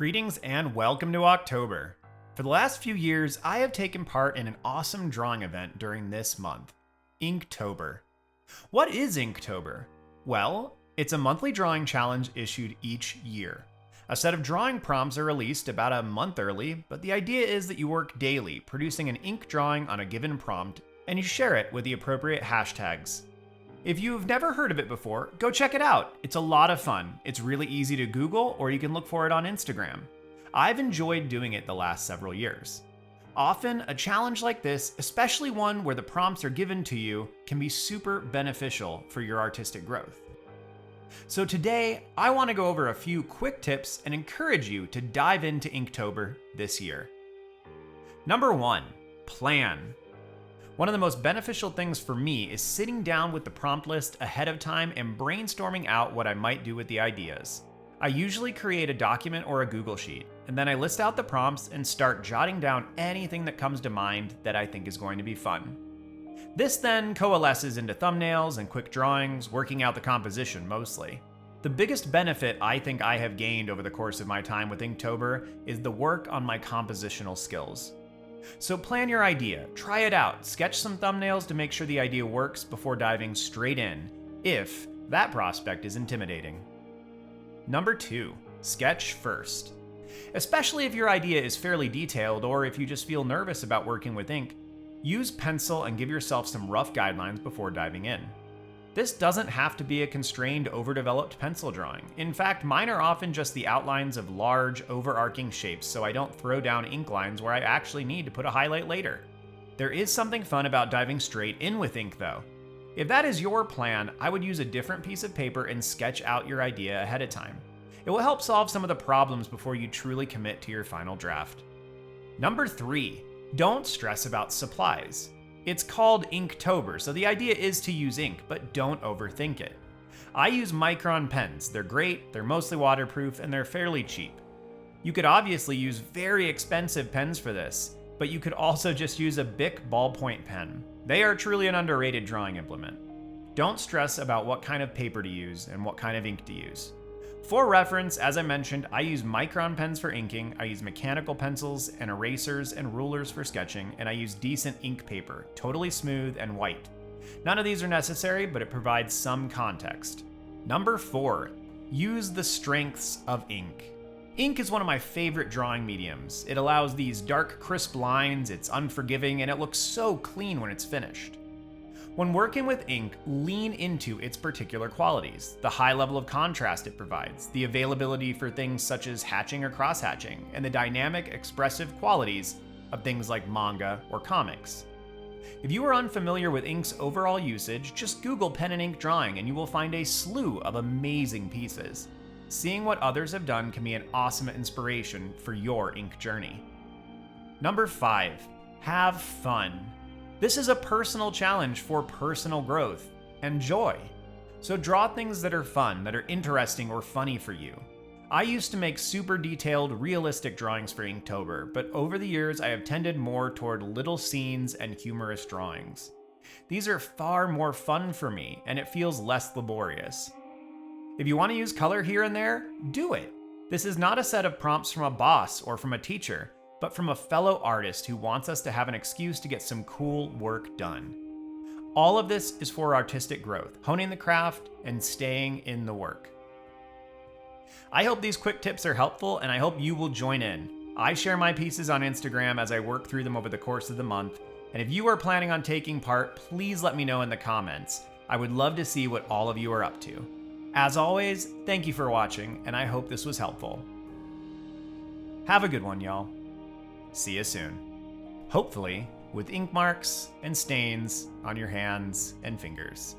Greetings and welcome to October. For the last few years, I have taken part in an awesome drawing event during this month, Inktober. What is Inktober? Well, it's a monthly drawing challenge issued each year. A set of drawing prompts are released about a month early, but the idea is that you work daily, producing an ink drawing on a given prompt, and you share it with the appropriate hashtags. If you've never heard of it before, go check it out. It's a lot of fun. It's really easy to Google, or you can look for it on Instagram. I've enjoyed doing it the last several years. Often, a challenge like this, especially one where the prompts are given to you, can be super beneficial for your artistic growth. So today, I want to go over a few quick tips and encourage you to dive into Inktober this year. Number 1, plan. One of the most beneficial things for me is sitting down with the prompt list ahead of time and brainstorming out what I might do with the ideas. I usually create a document or a Google Sheet, and then I list out the prompts and start jotting down anything that comes to mind that I think is going to be fun. This then coalesces into thumbnails and quick drawings, working out the composition mostly. The biggest benefit I think I have gained over the course of my time with Inktober is the work on my compositional skills. So plan your idea, try it out, sketch some thumbnails to make sure the idea works before diving straight in, if that prospect is intimidating. Number 2, sketch first. Especially if your idea is fairly detailed or if you just feel nervous about working with ink, use pencil and give yourself some rough guidelines before diving in. This doesn't have to be a constrained, overdeveloped pencil drawing. In fact, mine are often just the outlines of large, overarching shapes so I don't throw down ink lines where I actually need to put a highlight later. There is something fun about diving straight in with ink though. If that is your plan, I would use a different piece of paper and sketch out your idea ahead of time. It will help solve some of the problems before you truly commit to your final draft. Number 3, don't stress about supplies. It's called Inktober, so the idea is to use ink, but don't overthink it. I use Micron Pens. They're great, they're mostly waterproof, and they're fairly cheap. You could obviously use very expensive pens for this, but you could also just use a Bic ballpoint pen. They are truly an underrated drawing implement. Don't stress about what kind of paper to use and what kind of ink to use. For reference, as I mentioned, I use Micron pens for inking, I use mechanical pencils and erasers and rulers for sketching, and I use decent ink paper, totally smooth and white. None of these are necessary, but it provides some context. Number 4, use the strengths of ink. Ink is one of my favorite drawing mediums. It allows these dark, crisp lines, it's unforgiving, and it looks so clean when it's finished. When working with ink, lean into its particular qualities, the high level of contrast it provides, the availability for things such as hatching or cross-hatching, and the dynamic, expressive qualities of things like manga or comics. If you are unfamiliar with ink's overall usage, just Google pen and ink drawing and you will find a slew of amazing pieces. Seeing what others have done can be an awesome inspiration for your ink journey. Number 5, have fun. This is a personal challenge for personal growth and joy. So draw things that are fun, that are interesting or funny for you. I used to make super detailed, realistic drawings for Inktober, but over the years I have tended more toward little scenes and humorous drawings. These are far more fun for me, and it feels less laborious. If you want to use color here and there, do it. This is not a set of prompts from a boss or from a teacher, but from a fellow artist who wants us to have an excuse to get some cool work done. All of this is for artistic growth, honing the craft, and staying in the work. I hope these quick tips are helpful, and I hope you will join in. I share my pieces on Instagram as I work through them over the course of the month, and if you are planning on taking part, please let me know in the comments. I would love to see what all of you are up to. As always, thank you for watching, and I hope this was helpful. Have a good one, y'all. See you soon. Hopefully, with ink marks and stains on your hands and fingers.